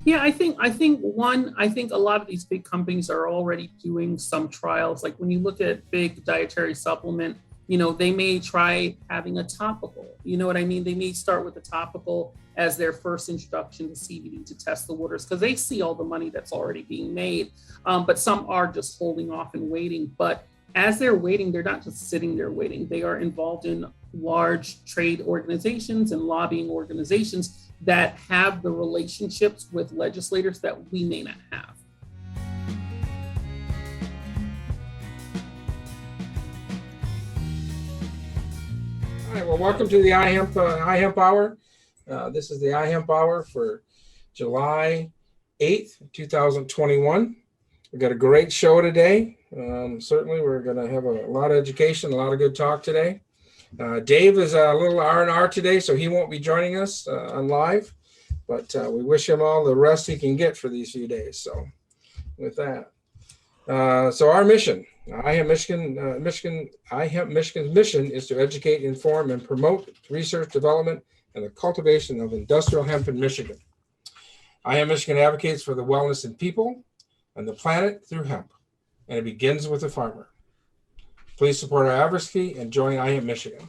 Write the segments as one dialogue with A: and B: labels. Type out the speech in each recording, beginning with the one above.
A: Yeah, I think a lot of these big companies are already doing some trials. Like when you look at big dietary supplement, they may try having a topical. You know what I mean? They may start with a topical as their first introduction to CBD to test the waters because they see all the money that's already being made. But some are just holding off and waiting. But as they're waiting, they're not just sitting there waiting. They are involved in large trade organizations and lobbying organizations that have the relationships with legislators that we may not have.
B: All right, well, welcome to the iHemp Hour. This is the iHemp Hour for July 8th, 2021. We've got a great show today. Certainly, we're going to have a lot of education, a lot of good talk today. Dave is a little R&R today, so he won't be joining us on live, but we wish him all the rest he can get for these few days. So with that, so our mission, iHemp Michigan's mission is to educate, inform, and promote research, development, and the cultivation of industrial hemp in Michigan. iHemp Michigan advocates for the wellness in people and the planet through hemp, and it begins with the farmer. Please support our advocacy and join iHemp Michigan.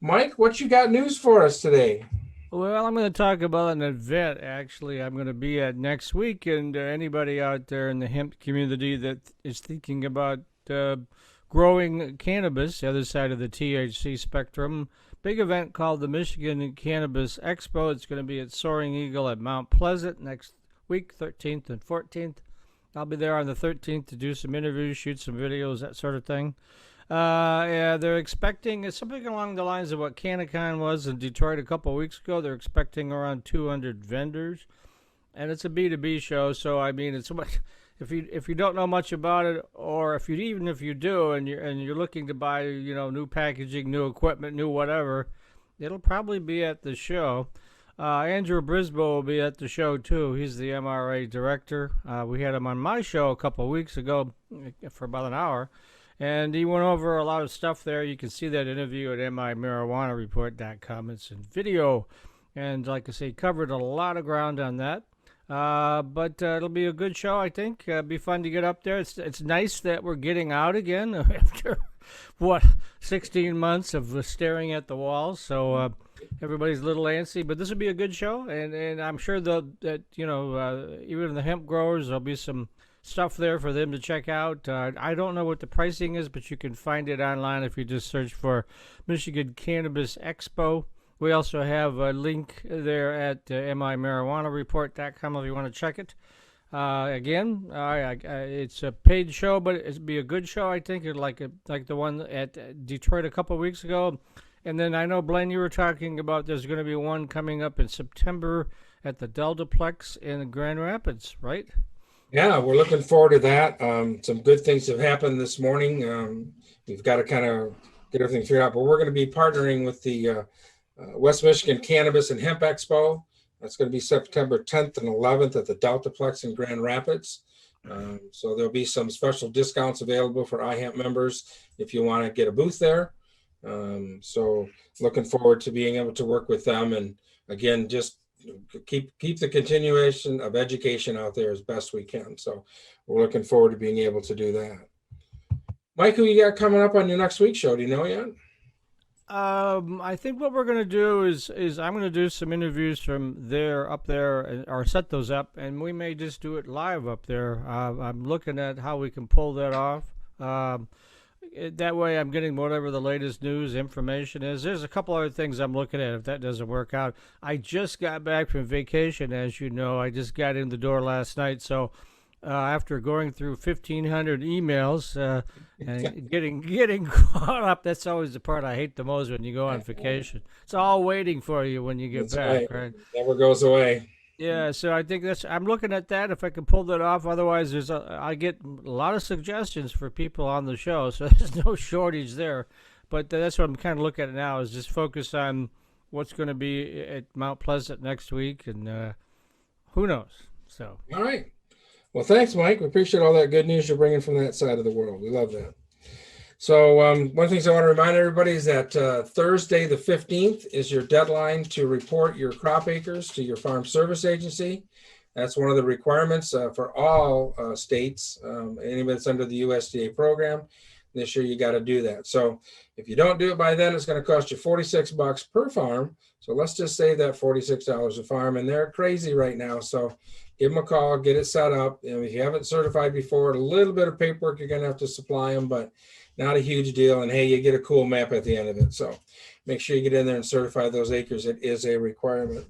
B: Mike, what you got news for us today?
C: Well, I'm going to talk about an event, actually, I'm going to be at next week, and anybody out there in the hemp community that is thinking about growing cannabis, the other side of the THC spectrum, big event called the Michigan Cannabis Expo. It's going to be at Soaring Eagle at Mount Pleasant next week, 13th and 14th. I'll be there on the 13th to do some interviews, shoot some videos, that sort of thing. Yeah, they're expecting something along the lines of what CannaCon was in Detroit a couple of weeks ago. They're expecting around 200 vendors, and it's a B2B show. So I mean, it's if you don't know much about it, or if you do, and you're looking to buy new packaging, new equipment, new whatever, it'll probably be at the show. Andrew Brisboe will be at the show too. He's the MRA director. We had him on my show a couple of weeks ago for about an hour, and he went over a lot of stuff there. You can see that interview at MIMarijuanaReport.com. It's in video, and like I say, covered a lot of ground on that. But it'll be a good show, I think. Be fun to get up there. It's nice that we're getting out again after 16 months of staring at the walls. So everybody's a little antsy, but this will be a good show, and I'm sure that even the hemp growers, there'll be some stuff there for them to check out. I don't know what the pricing is, but you can find it online if you just search for Michigan Cannabis Expo. We also have a link there at MIMarijuanaReport.com if you want to check it. Again, it's a paid show, but it'll be a good show, I think, like the one at Detroit a couple of weeks ago. And then I know, Blain, you were talking about there's going to be one coming up in September at the Deltaplex in Grand Rapids, right?
B: Yeah, we're looking forward to that. Some good things have happened this morning. We've got to kind of get everything figured out, but we're going to be partnering with the West Michigan Cannabis and Hemp Expo. That's going to be September 10th and 11th at the Deltaplex in Grand Rapids. So there'll be some special discounts available for iHemp members if you want to get a booth there. So looking forward to being able to work with them, and again, just keep the continuation of education out there as best we can. So we're looking forward to being able to do that. Mike, who you got coming up on your next week's show? Do you know yet?
C: I think what we're going to do is I'm going to do some interviews from up there, or set those up, and we may just do it live up there. I'm looking at how we can pull that off. That way I'm getting whatever the latest news information is. There's a couple other things I'm looking at if that doesn't work out. I just got back from vacation, as you know. I just got in the door last night, so after going through 1,500 emails and getting caught up, that's always the part I hate the most when you go on vacation. It's all waiting for you when you get back, right?
B: Never goes away.
C: Yeah, so I think I'm looking at that, if I can pull that off. Otherwise, I get a lot of suggestions for people on the show, so there's no shortage there. But that's what I'm kind of looking at now, is just focus on what's going to be at Mount Pleasant next week, and who knows. So.
B: All right. Well, thanks, Mike. We appreciate all that good news you're bringing from that side of the world. We love that. So one of the things I want to remind everybody is that Thursday the 15th is your deadline to report your crop acres to your farm service agency. That's one of the requirements for all states. Anybody that's under the USDA program, this year you got to do that. So if you don't do it by then, it's going to cost you $46 per farm. So let's just save that $46 a farm, and they're crazy right now. So give them a call, get it set up. And if you haven't certified before, a little bit of paperwork you're going to have to supply them, but not a huge deal. And hey, you get a cool map at the end of it. So make sure you get in there and certify those acres. It is a requirement.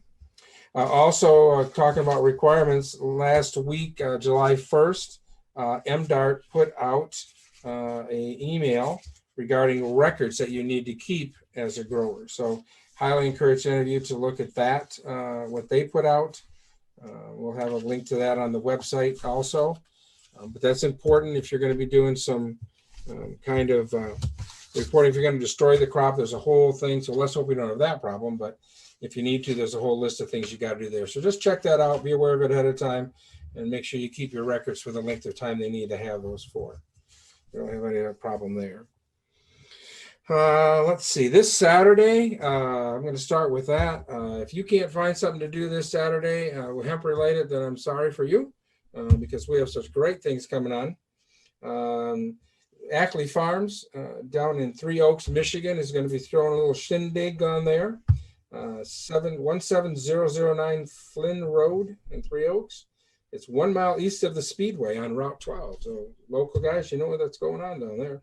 B: Also, talking about requirements, last week, July 1st, MDART put out an email regarding records that you need to keep as a grower. So highly encourage any of you to look at that, what they put out. We'll have a link to that on the website also. But that's important if you're going to be doing some kind of reporting. If you're going to destroy the crop, there's a whole thing. So let's hope we don't have that problem. But if you need to, there's a whole list of things you got to do there. So just check that out. Be aware of it ahead of time, and make sure you keep your records for the length of time they need to have those for. You don't have any problem there. Let's see. This Saturday, I'm going to start with that. If you can't find something to do this Saturday hemp related, then I'm sorry for you, because we have such great things coming on. Ackley Farms down in Three Oaks, Michigan is going to be throwing a little shindig on there. 17009 Flynn Road in Three Oaks. It's 1 mile east of the Speedway on Route 12. So local guys, you know what's going on down there.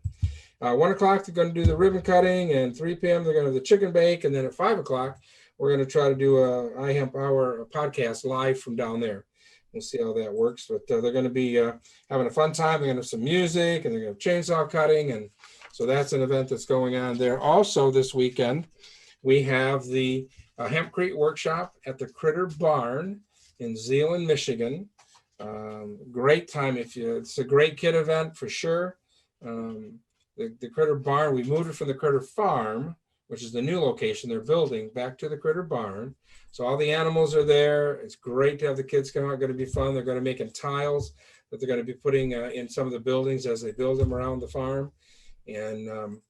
B: 1 o'clock, they're going to do the ribbon cutting, and 3 p.m. they're going to do the chicken bake. And then at 5 o'clock, we're going to try to do a iHemp Hour podcast live from down there. We'll see how that works. But they're going to be having a fun time. They're going to have some music, and they're going to have chainsaw cutting. And so that's an event that's going on there. Also this weekend, we have the Hempcrete Workshop at the Critter Barn in Zeeland, Michigan. Great time. It's a great kid event for sure. The Critter Barn, we moved it from the Critter Farm, which is the new location they're building, back to the Critter Barn. So all the animals are there. It's great to have the kids come out. Going to be fun. They're going to be making tiles that they're going to be putting in some of the buildings as they build them around the farm. And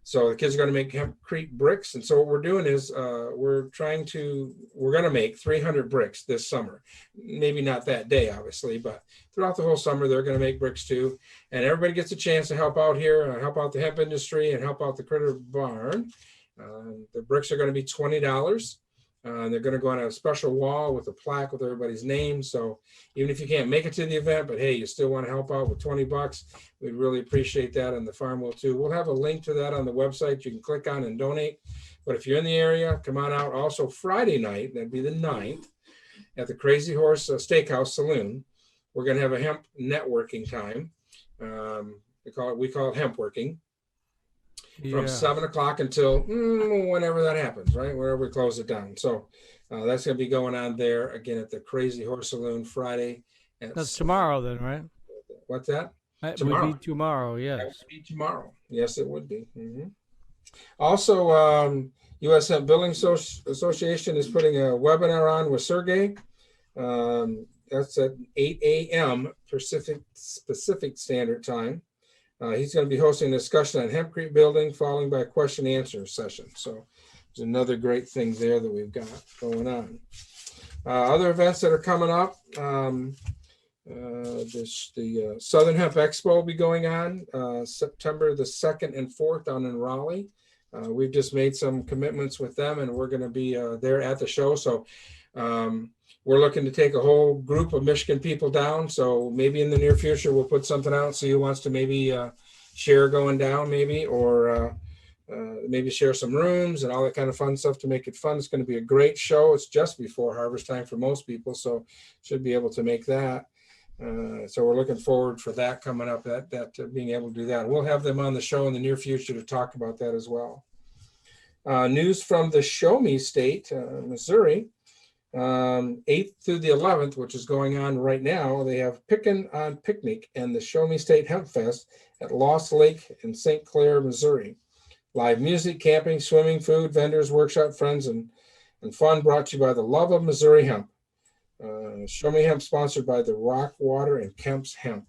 B: so the kids are going to make hempcrete bricks. And so what we're doing is we're going to make 300 bricks this summer. Maybe not that day, obviously, but throughout the whole summer, they're going to make bricks too. And everybody gets a chance to help out here, help out the hemp industry, and help out the Critter Barn. The bricks are going to be $20. They're going to go on a special wall with a plaque with everybody's name. So even if you can't make it to the event, but hey, you still want to help out with $20, we'd really appreciate that. And the farm will too. We'll have a link to that on the website. You can click on and donate. But if you're in the area, come on out. Also Friday night, that'd be the 9th, at the Crazy Horse Steakhouse Saloon. We're going to have a hemp networking time. We call it hemp working. From 7 o'clock until whenever that happens, right? Whenever we close it down. So that's going to be going on there again at the Crazy Horse Saloon Friday.
C: That's tomorrow then, right?
B: What's that?
C: That would be tomorrow, yes.
B: That would be tomorrow. Yes, it would be. Mm-hmm. Also, U.S. Hemp Building Association is putting a webinar on with Sergey. That's at 8 a.m. Pacific Standard Time. He's going to be hosting a discussion on hempcrete building, following by a question and answer session. So there's another great thing there that we've got going on. Other events that are coming up, the Southern Hemp Expo will be going on September the 2nd and 4th down in Raleigh. We've just made some commitments with them, and we're going to be there at the show. So we're looking to take a whole group of Michigan people down. So maybe in the near future, we'll put something out. See who wants to maybe share going down maybe, or maybe share some rooms and all that kind of fun stuff to make it fun. It's going to be a great show. It's just before harvest time for most people, so should be able to make that. So we're looking forward for that coming up, that being able to do that. We'll have them on the show in the near future to talk about that as well. News from the Show Me State, Missouri. 8th through the 11th, which is going on right now, they have Pickin' on Picnic and the Show Me State Hemp Fest at Lost Lake in St. Clair, Missouri. Live music, camping, swimming, food, vendors, workshop, friends, and fun brought to you by the Love of Missouri Hemp. Show Me Hemp sponsored by the Rock, Water, and Kemp's Hemp.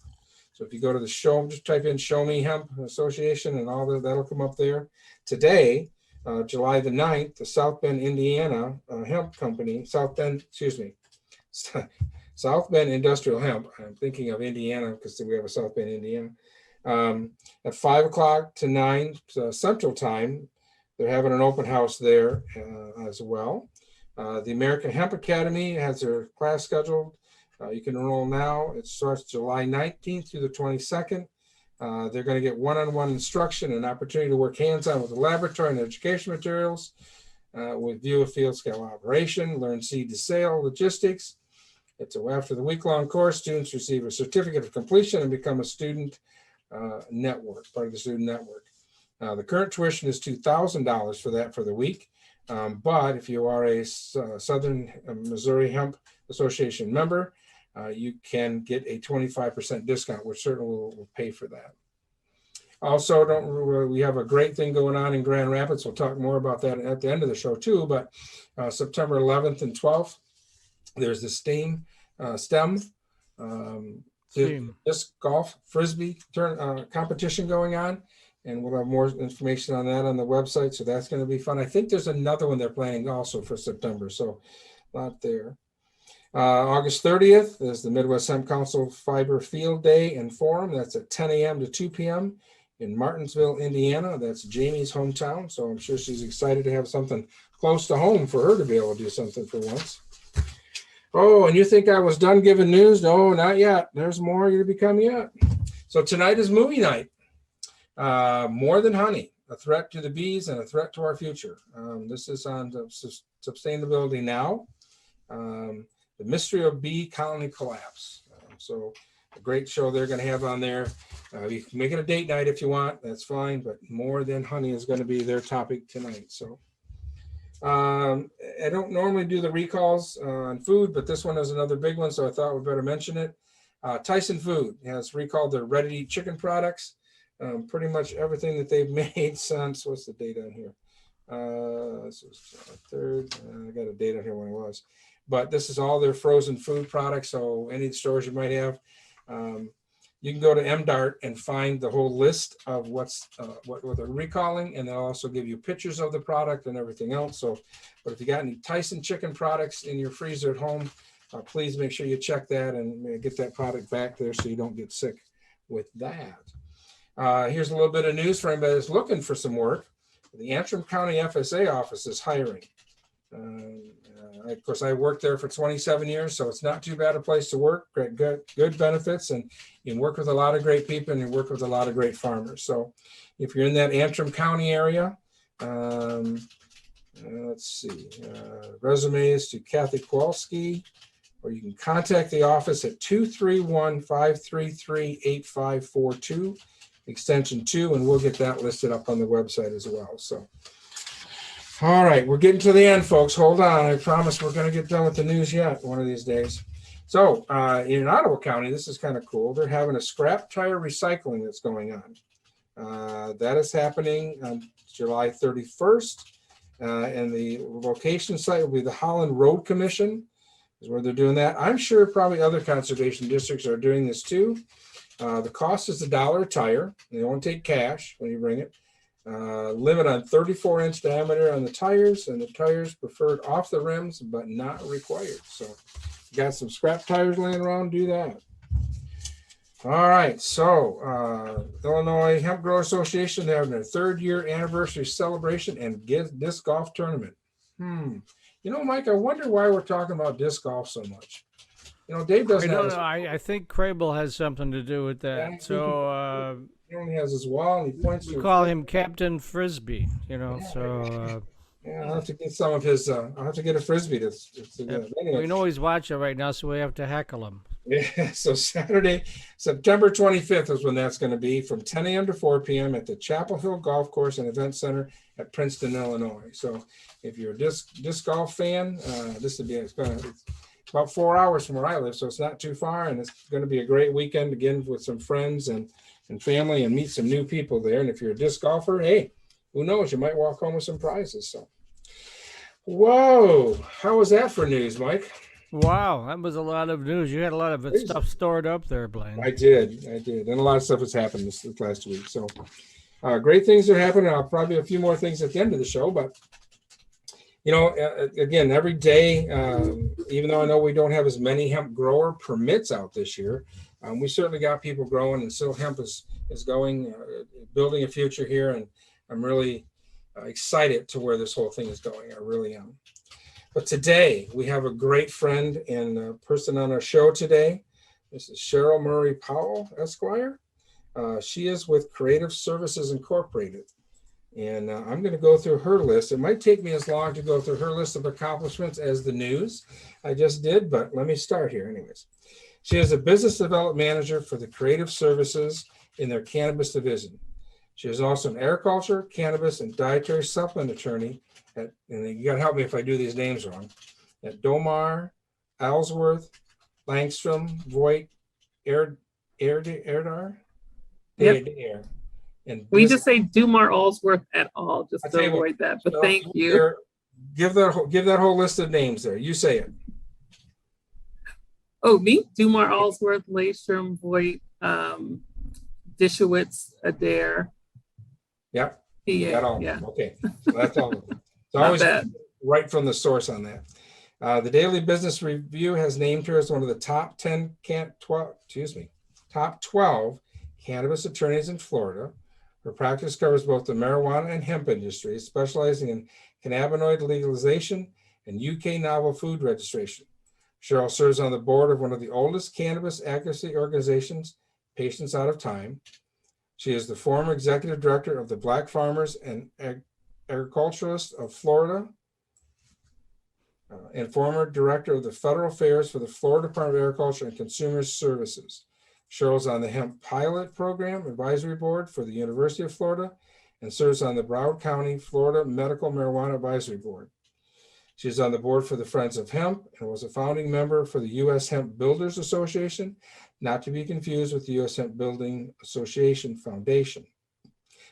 B: So if you go to the show, just type in Show Me Hemp Association and all that, that'll come up there. Today, July the 9th, the South Bend, Indiana Hemp Company, South Bend Industrial Hemp. I'm thinking of Indiana because we have a South Bend, Indiana. At 5 o'clock to 9 Central Time. They're having an open house there as well. The American Hemp Academy has their class scheduled. You can enroll now. It starts July 19th through the 22nd. They're going to get one-on-one instruction and opportunity to work hands-on with the laboratory and education materials, with view of field scale operation, learn seed to sale logistics. After the week-long course, students receive a certificate of completion and become a student network, part of the student network. The current tuition is $2,000 for the week. But if you are a Southern Missouri Hemp Association member, you can get a 25% discount, which certainly will pay for that. Also, we have a great thing going on in Grand Rapids. We'll talk more about that at the end of the show too, but September 11th and 12th, there's the STEM disc golf frisbee competition going on, and we'll have more information on that on the website, so that's going to be fun. I think there's another one they're planning also for September, so a lot there. August 30th is the Midwest Hemp Council Fiber Field Day and Forum. That's at 10 a.m. to 2 p.m. in Martinsville, Indiana. That's Jamie's hometown, so I'm sure she's excited to have something close to home for her to be able to do something for once. Oh, and you think I was done giving news? No, not yet. There's more to be coming yet. So tonight is movie night. More Than Honey, a threat to the bees and a threat to our future. This is on Sustainability Now. The Mystery of Bee Colony Collapse. So a great show they're going to have on there. You can make it a date night if you want. That's fine. But More Than Honey is going to be their topic tonight. So I don't normally do the recalls on food, but this one is another big one, so I thought we'd better mention it. Tyson Food has recalled their ready-to-eat chicken products. Pretty much everything that they've made since, what's the date on here? This is third. I got a date on here when it was. But this is all their frozen food products, so any stores you might have. You can go to MDART and find the whole list of what they're recalling, and they'll also give you pictures of the product and everything else. So, but if you got any Tyson chicken products in your freezer at home, please make sure you check that and get that product back there so you don't get sick with that. Here's a little bit of news for anybody that's looking for some work. The Antrim County FSA office is hiring. Of course, I worked there for 27 years, so it's not too bad a place to work. Good benefits, and you can work with a lot of great people, and you work with a lot of great farmers. So if you're in that Antrim County area, let's see, resumes to Kathy Kowalski, or you can contact the office at 231-533-8542, extension 2, and we'll get that listed up on the website as well. So. All right, we're getting to the end, folks. Hold on. I promise we're going to get done with the news yet one of these days. So in Ottawa County, this is kind of cool. They're having a scrap tire recycling that's going on. That is happening on July 31st. And the location site will be the Holland Road Commission is where they're doing that. I'm sure probably other conservation districts are doing this too. The cost is $1 a tire. They won't take cash when you bring it. Limit on 34-inch diameter on the tires, and the tires preferred off the rims, but not required. So you got some scrap tires laying around, do that. All right, so Illinois Hemp Grower Association, they're having their 3rd year anniversary celebration and disc golf tournament. You know, Mike, I wonder why we're talking about disc golf so much. You know, Dave doesn't have
C: I think Crable has something to do with that.
B: Yeah,
C: so
B: he only has his wall, and he points to.
C: We call him Captain Frisbee. You know, yeah, so.
B: Yeah, I'll have to get some of his. I'll have to get a frisbee to anyway.
C: We know he's watching right now, so we have to heckle him.
B: Yeah. So Saturday, September 25th is when that's going to be, from 10 a.m. to 4 p.m. at the Chapel Hill Golf Course and Event Center at Princeton, Illinois. So if you're a disc golf fan, this would be. It's about 4 hours from where I live, so it's not too far, and it's going to be a great weekend again with some friends and family, and meet some new people there. And if you're a disc golfer, hey, who knows? You might walk home with some prizes. So, whoa, how was that for news, Mike?
C: Wow, that was a lot of news. You had a lot of stuff stored up there, Blain.
B: I did, and a lot of stuff has happened this last week. So, great things are happening. I'll probably have a few more things at the end of the show, but Again, every day, even though I know we don't have as many hemp grower permits out this year, we certainly got people growing, and still hemp is going, building a future here. And I'm really excited to where this whole thing is going. I really am. But today we have a great friend and person on our show today. This is Scheril Murray Powell, Esquire. She is with Creative Services Incorporated. And I'm going to go through her list. It might take me as long to go through her list of accomplishments as the news I just did, but let me start here anyways. She is a business development manager for the Creative Services in their Cannabis Division. She is also an agriculture, cannabis, and dietary supplement attorney and you got to help me if I do these names wrong, at Doumar, Allsworth, Laystrom, Voigt, Adair.
A: Yep.
B: And
A: we just say Doumar, Allsworth et al. Just to avoid that. But thank you.
B: Give that whole list of names there. You say it.
A: Oh, me? Doumar, Allsworth, Laystrom, Voigt, Dishowitz, Adair.
B: Yep.
A: Yeah.
B: Okay. So that's all. It's always right from the source on that. The Daily Business Review has named her as one of the top 12 cannabis attorneys in Florida. Her practice covers both the marijuana and hemp industries, specializing in cannabinoid legalization and UK novel food registration. Scheril serves on the board of one of the oldest cannabis advocacy organizations, Patients Out of Time. She is the former executive director of the Black Farmers and Agriculturalists of Florida, and former director of the Federal Affairs for the Florida Department of Agriculture and Consumer Services. Scheril's on the Hemp Pilot Program Advisory Board for the University of Florida and serves on the Broward County, Florida Medical Marijuana Advisory Board. She is on the board for the Friends of Hemp and was a founding member for the U.S. Hemp Builders Association, not to be confused with the U.S. Hemp Building Association Foundation.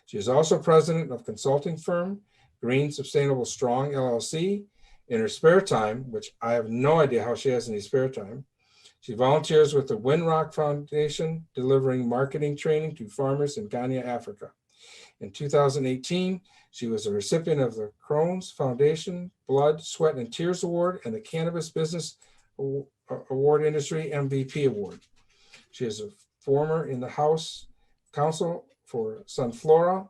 B: She is also president of consulting firm Green Sustainable Strong LLC. In her spare time, which I have no idea how she has any spare time, she volunteers with the Winrock Foundation, delivering marketing training to farmers in Ghana, Africa. In 2018, she was a recipient of the Crohns Foundation Blood, Sweat, and Tears Award and the Cannabis Business Award Industry MVP Award. She is a former in the House Counsel for Sunflora,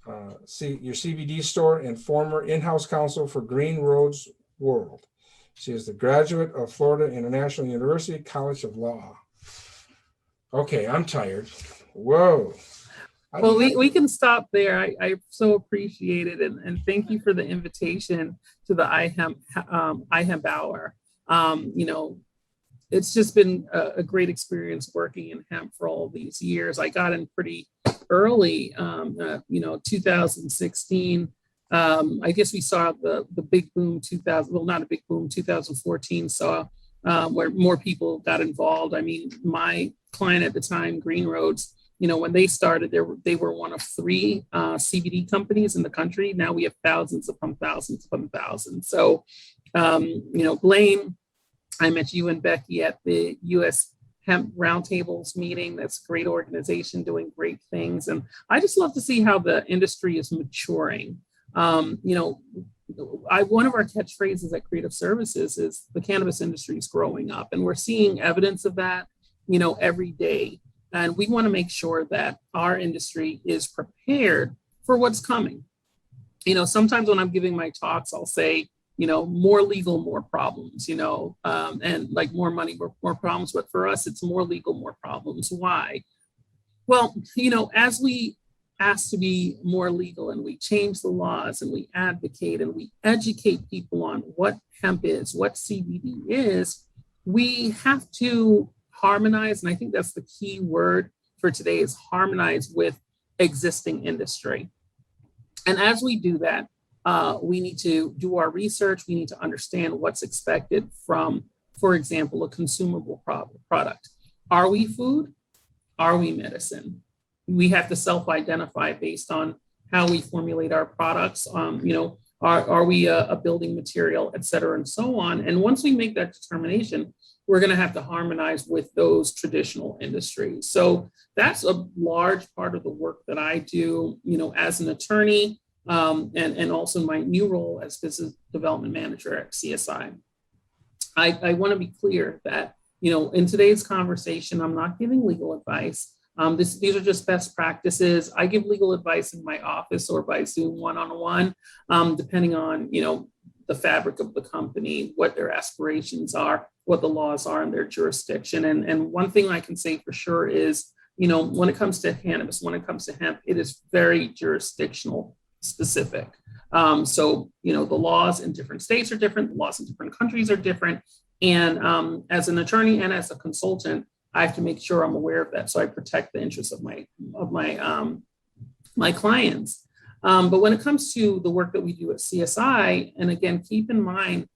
B: your CBD Store, and former in-house counsel for Green Roads World. She is the graduate of Florida International University College of Law. Okay, I'm tired. Whoa.
A: Well, we can stop there. I so appreciate it. And thank you for the invitation to the iHemp Hour. It's just been a great experience working in hemp for all these years. I got in pretty early, 2016. I guess we saw the big boom 2014 saw where more people got involved. I mean, my client at the time, Green Roads, when they started, they were one of 3 CBD companies in the country. Now we have thousands upon thousands upon thousands. So, Blain, I met you and Becky at the U.S. Hemp Roundtables meeting. That's a great organization doing great things. And I just love to see how the industry is maturing. One of our catchphrases at Creative Services is the cannabis industry is growing up, and we're seeing evidence of that, every day. And we want to make sure that our industry is prepared for what's coming. Sometimes when I'm giving my talks, I'll say, more legal, more problems, and like more money, more problems. But for us, it's more legal, more problems. Why? Well, as we ask to be more legal and we change the laws and we advocate and we educate people on what hemp is, what CBD is, we have to harmonize. And I think that's the key word for today is harmonize with existing industry. And as we do that, we need to do our research. We need to understand what's expected from, for example, a consumable product. Are we food? Are we medicine? We have to self-identify based on how we formulate our products. Are we a building material, et cetera, and so on. And once we make that determination, we're going to have to harmonize with those traditional industries. So that's a large part of the work that I do, as an attorney. and also my new role as business development manager at CSI. I want to be clear that, in today's conversation, I'm not giving legal advice. These are just best practices. I give legal advice in my office or by Zoom one-on-one, depending on, the fabric of the company, what their aspirations are, what the laws are in their jurisdiction. And one thing I can say for sure is, when it comes to cannabis, when it comes to hemp, it is very jurisdictional specific. So, the laws in different states are different, the laws in different countries are different. And as an attorney and as a consultant, I have to make sure I'm aware of that, so I protect the interests of my clients. But when it comes to the work that we do at CSI, and again, keep in mind,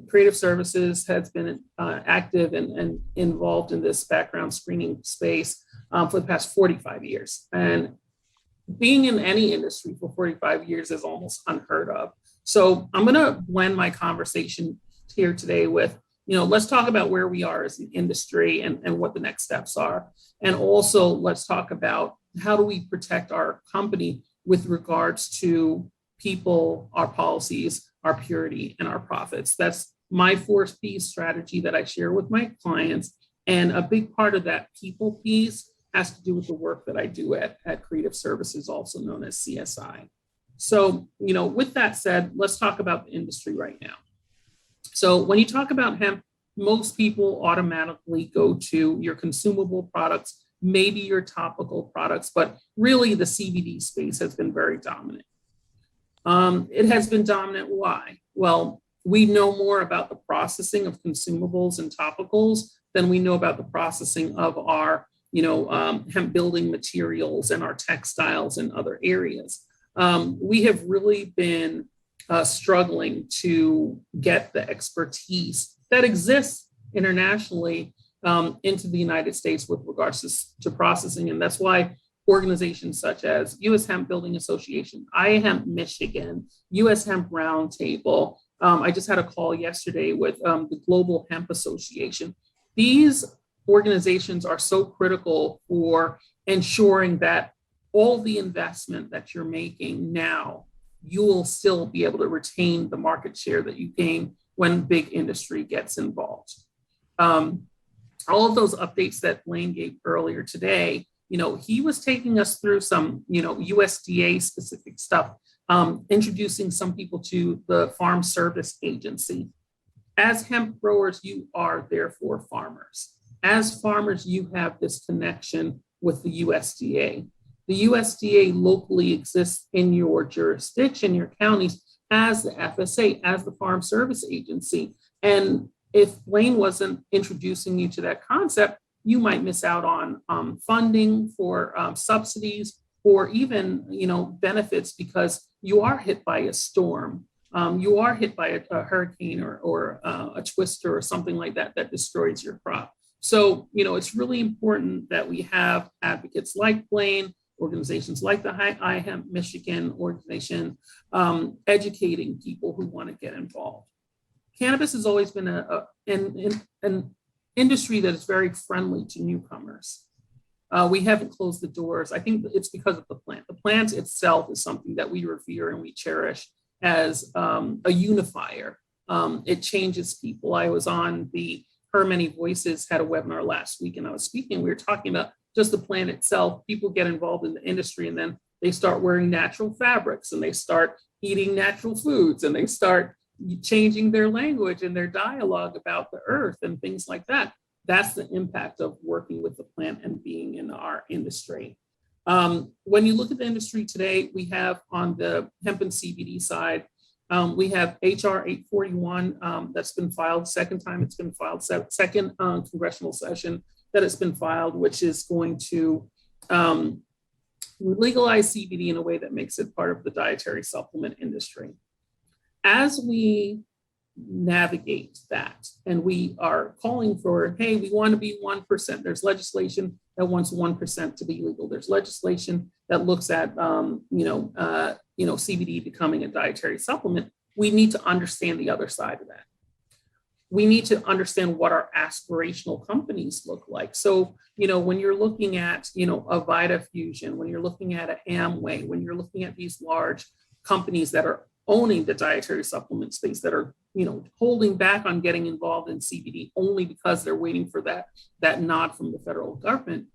A: Creative Services has been active and involved in this background screening space for the past 45 years. And being in any industry for 45 years is almost unheard of. So I'm going to blend my conversation here today with, let's talk about where we are as an industry and what the next steps are. And also let's talk about how do we protect our company with regards to people, our policies, our purity, and our profits. That's my 4P strategy that I share with my clients. And a big part of that people piece has to do with the work that I do at Creative Services, also known as CSI. So, with that said, let's talk about the industry right now. So when you talk about hemp, most people automatically go to your consumable products, maybe your topical products, but really the CBD space has been very dominant. It has been dominant. Why? Well, we know more about the processing of consumables and topicals than we know about the processing of our, hemp building materials and our textiles and other areas. We have really been struggling to get the expertise that exists internationally into the United States with regards to processing. And that's why organizations such as U.S. Hemp Building Association, iHemp Michigan, U.S. Hemp Roundtable. I just had a call yesterday with the Global Hemp Association. These organizations are so critical for ensuring that all the investment that you're making now, you will still be able to retain the market share that you gain when big industry gets involved. All of those updates that Blain gave earlier today, he was taking us through some, USDA specific stuff, introducing some people to the Farm Service Agency. As hemp growers, you are therefore farmers. As farmers, you have this connection with the USDA. The USDA locally exists in your jurisdiction, your counties, as the FSA, as the Farm Service Agency. And if Blain wasn't introducing you to that concept, you might miss out on funding for subsidies or even, benefits because you are hit by a storm. You are hit by a hurricane or a twister or something like that that destroys your crop. So, it's really important that we have advocates like Blain, organizations like the iHemp Michigan organization, educating people who want to get involved. Cannabis has always been an industry that is very friendly to newcomers. We haven't closed the doors. I think it's because of the plant. The plant itself is something that we revere and we cherish as a unifier. It changes people. I was on the Her Many Voices, had a webinar last week, and I was speaking. We were talking about just the plant itself. People get involved in the industry and then they start wearing natural fabrics and they start eating natural foods and they start changing their language and their dialogue about the earth and things like that. That's the impact of working with the plant and being in our industry. When you look at the industry today, we have on the hemp and CBD side, we have HR 841 that's been filed, second time it's been filed, second congressional session that it's been filed, which is going to legalize CBD in a way that makes it part of the dietary supplement industry. As we navigate that, and we are calling for, hey, we want to be 1%. There's legislation that wants 1% to be legal. There's legislation that looks at, CBD becoming a dietary supplement. We need to understand the other side of that. We need to understand what our aspirational companies look like. So, when you're looking at, a Vita Fusion, when you're looking at an Amway, when you're looking at these large companies that are owning the dietary supplement space that are, holding back on getting involved in CBD only because they're waiting for that nod from the federal government.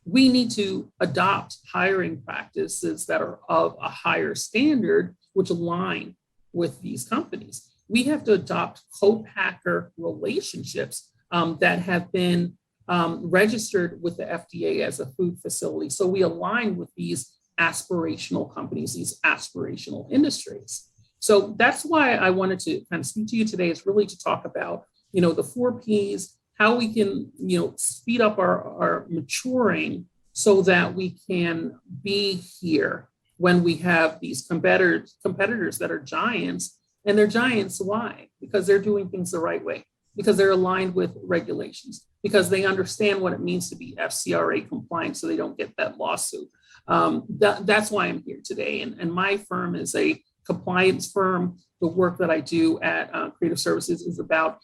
A: We need to adopt hiring practices that are of a higher standard, which align with these companies. We have to adopt co-packer relationships that have been registered with the FDA as a food facility. So we align with these aspirational companies, these aspirational industries. So that's why I wanted to kind of speak to you today, is really to talk about, the 4 Ps, how we can, speed up our maturing so that we can be here when we have these competitors that are giants. And they're giants, why? Because they're doing things the right way, because they're aligned with regulations, because they understand what it means to be FCRA compliant so they don't get that lawsuit. That's why I'm here today. And my firm is a compliance firm. The work that I do at Creative Services is about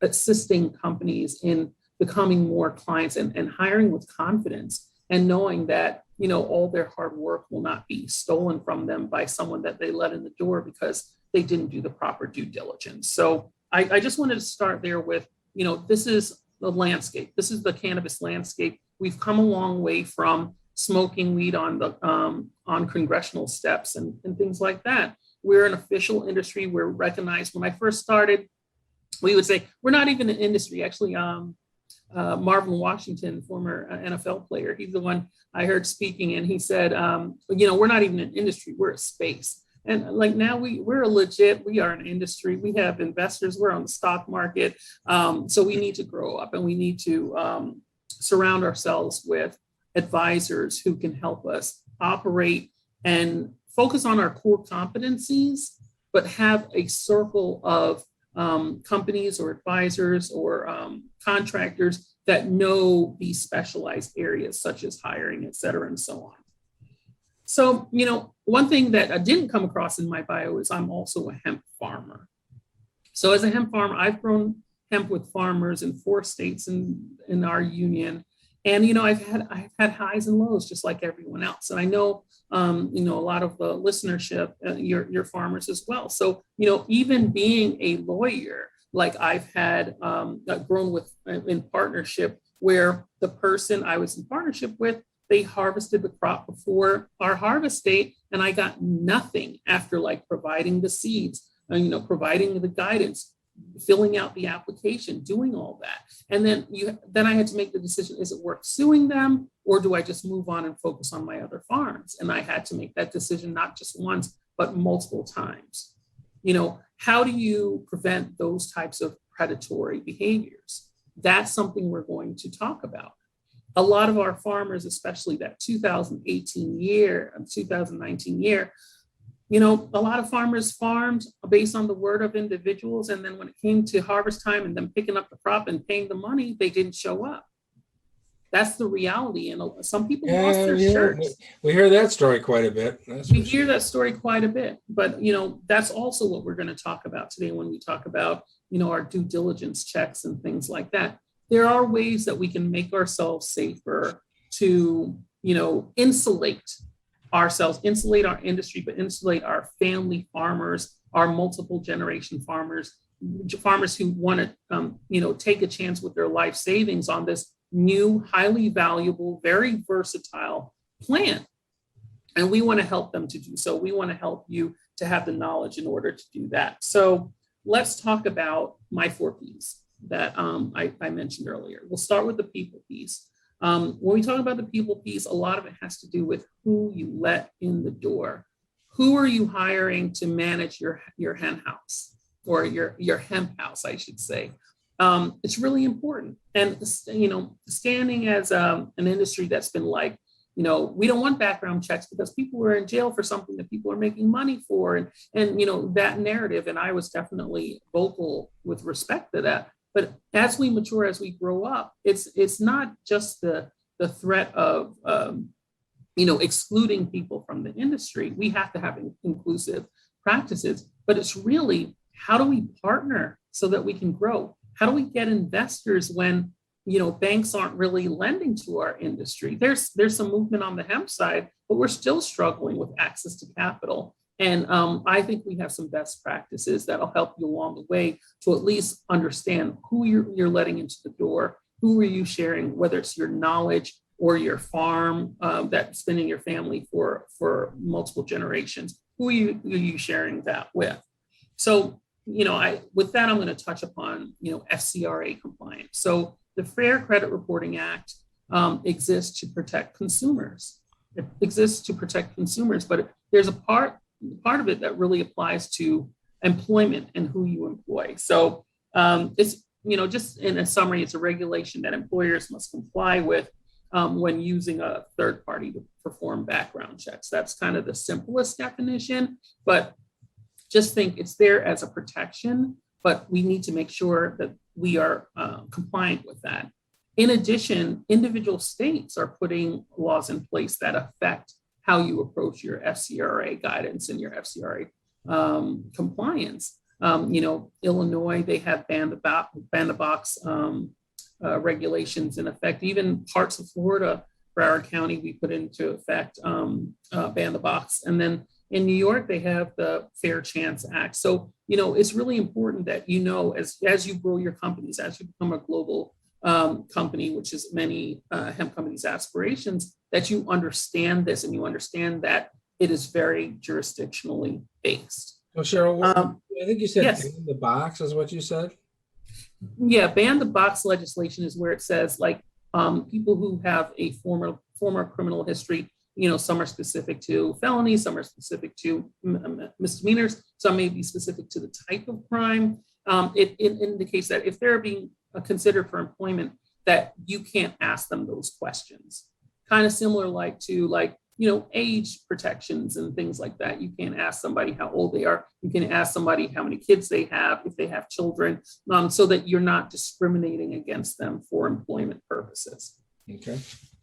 A: assisting companies in becoming more clients and hiring with confidence, and knowing that, all their hard work will not be stolen from them by someone that they let in the door because they didn't do the proper due diligence. So I just wanted to start there with, this is the landscape. This is the cannabis landscape. We've come a long way from smoking weed on congressional steps and things like that. We're an official industry. We're recognized. When I first started, we would say we're not even an industry. Actually, Marvin Washington, former NFL player, he's the one I heard speaking, and he said, we're not even an industry. We're a space. And like now we are an industry. We have investors. We're on the stock market. So we need to grow up, and we need to surround ourselves with advisors who can help us operate and focus on our core competencies, but have a circle of companies or advisors or contractors that know these specialized areas such as hiring, et cetera, and so on. So, one thing that I didn't come across in my bio is I'm also a hemp farmer. So as a hemp farmer, I've grown hemp with farmers in 4 states in our union. And, I've had highs and lows just like everyone else. And I know, a lot of the listenership, you're farmers as well. So, even being a lawyer, like I've had grown with in partnership, where the person I was in partnership with, they harvested the crop before our harvest date, and I got nothing after providing the seeds, providing the guidance, filling out the application, doing all that. And then I had to make the decision, is it worth suing them, or do I just move on and focus on my other farms? And I had to make that decision not just once, but multiple times. How do you prevent those types of predatory behaviors? That's something we're going to talk about. A lot of our farmers, especially that 2018 year and 2019 year, a lot of farmers farmed based on the word of individuals. And then when it came to harvest time and them picking up the crop and paying the money, they didn't show up. That's the reality. And some people lost their shirts.
B: We hear that story quite a bit.
A: We hear that story quite a bit. But, that's also what we're going to talk about today when we talk about, our due diligence checks and things like that. There are ways that we can make ourselves safer to, insulate ourselves, insulate our industry, but insulate our family farmers, our multiple generation farmers who want to, take a chance with their life savings on this new, highly valuable, very versatile plant. And we want to help them to do so. We want to help you to have the knowledge in order to do that. So let's talk about my 4 Ps that I mentioned earlier. We'll start with the people piece. When we talk about the people piece, a lot of it has to do with who you let in the door. Who are you hiring to manage your hen house, or your hemp house, I should say. It's really important. And, standing as an industry that's been we don't want background checks because people are in jail for something that people are making money for, and that narrative. And I was definitely vocal with respect to that. But as we mature, as we grow up, it's not just the threat of, excluding people from the industry. We have to have inclusive practices, but it's really, how do we partner so that we can grow? How do we get investors when, banks aren't really lending to our industry? There's some movement on the hemp side, but we're still struggling with access to capital. And I think we have some best practices that'll help you along the way to at least understand who you're letting into the door, who are you sharing, whether it's your knowledge or your farm that's been in your family for multiple generations. Who are you sharing that with? So, with that, I'm going to touch upon, FCRA compliance. So the Fair Credit Reporting Act exists to protect consumers. It exists to protect consumers, but there's a part of it that really applies to employment and who you employ. So it's, just in a summary, it's a regulation that employers must comply with when using a third party to perform background checks. That's kind of the simplest definition, but just think it's there as a protection, but we need to make sure that we are compliant with that. In addition, individual states are putting laws in place that affect how you approach your FCRA guidance and your FCRA compliance. Illinois, they have ban the box regulations in effect. Even parts of Florida, Broward County, we put into effect ban the box. And then in New York, they have the Fair Chance Act. So, it's really important that, as you grow your companies, as you become a global company, which is many hemp companies' aspirations, that you understand this and you understand that it is very jurisdictionally based.
B: Well, Scheril, I think you said
A: yes.
B: ban the box is what you said?
A: Yeah, ban the box legislation is where it says people who have a former criminal history, some are specific to felonies, some are specific to misdemeanors, some may be specific to the type of crime. It indicates that if they're being considered for employment, that you can't ask them those questions. Kind of similar to age protections and things like that. You can't ask somebody how old they are. You can ask somebody how many kids they have, if they have children, so that you're not discriminating against them for employment purposes.
B: Okay.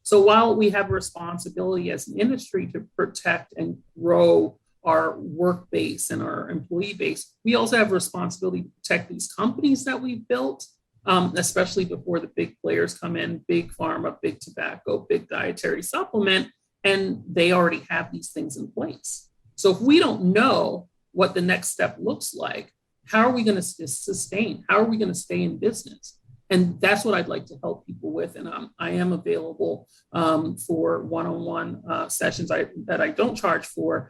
A: So while we have a responsibility as an industry to protect and grow our work base and our employee base, we also have a responsibility to protect these companies that we've built, especially before the big players come in, big pharma, big tobacco, big dietary supplement, and they already have these things in place. So if we don't know what the next step looks like, how are we going to sustain? How are we going to stay in business? And that's what I'd like to help people with. And I am available for one-on-one sessions that I don't charge for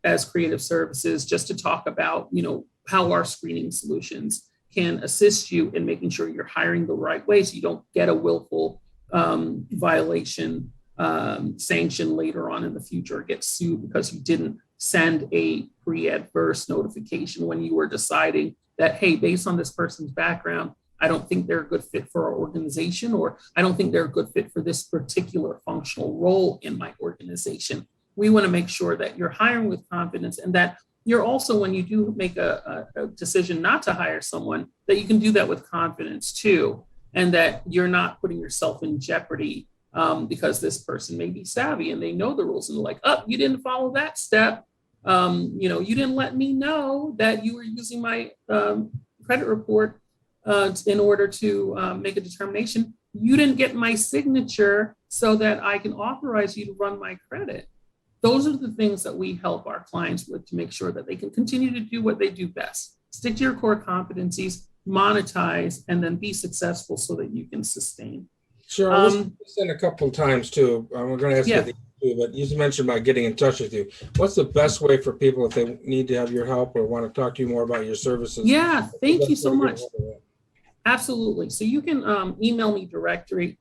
A: as creative services, just to talk about, how our screening solutions can assist you in making sure you're hiring the right way so you don't get a willful violation sanction later on in the future, or get sued because you didn't send a pre-adverse notification when you were deciding that, hey, based on this person's background, I don't think they're a good fit for our organization, or I don't think they're a good fit for this particular functional role in my organization. We want to make sure that you're hiring with confidence, and that you're also, when you do make a decision not to hire someone, that you can do that with confidence too, and that you're not putting yourself in jeopardy because this person may be savvy and they know the rules, and they're like, oh, you didn't follow that step. You didn't let me know that you were using my credit report in order to make a determination. You didn't get my signature so that I can authorize you to run my credit. Those are the things that we help our clients with to make sure that they can continue to do what they do best. Stick to your core competencies, monetize, and then be successful so that you can sustain.
B: Sure. I've said a couple of times too. We're going to ask you, but you mentioned about getting in touch with you. What's the best way for people if they need to have your help or want to talk to you more about your services?
A: Yeah, thank you so much. Absolutely. So you can email me directly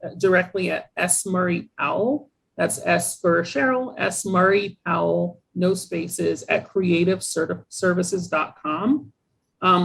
A: at S. Murray Powell. That's S for Scheril, S. Murray Powell, no spaces, at creativeservices.com.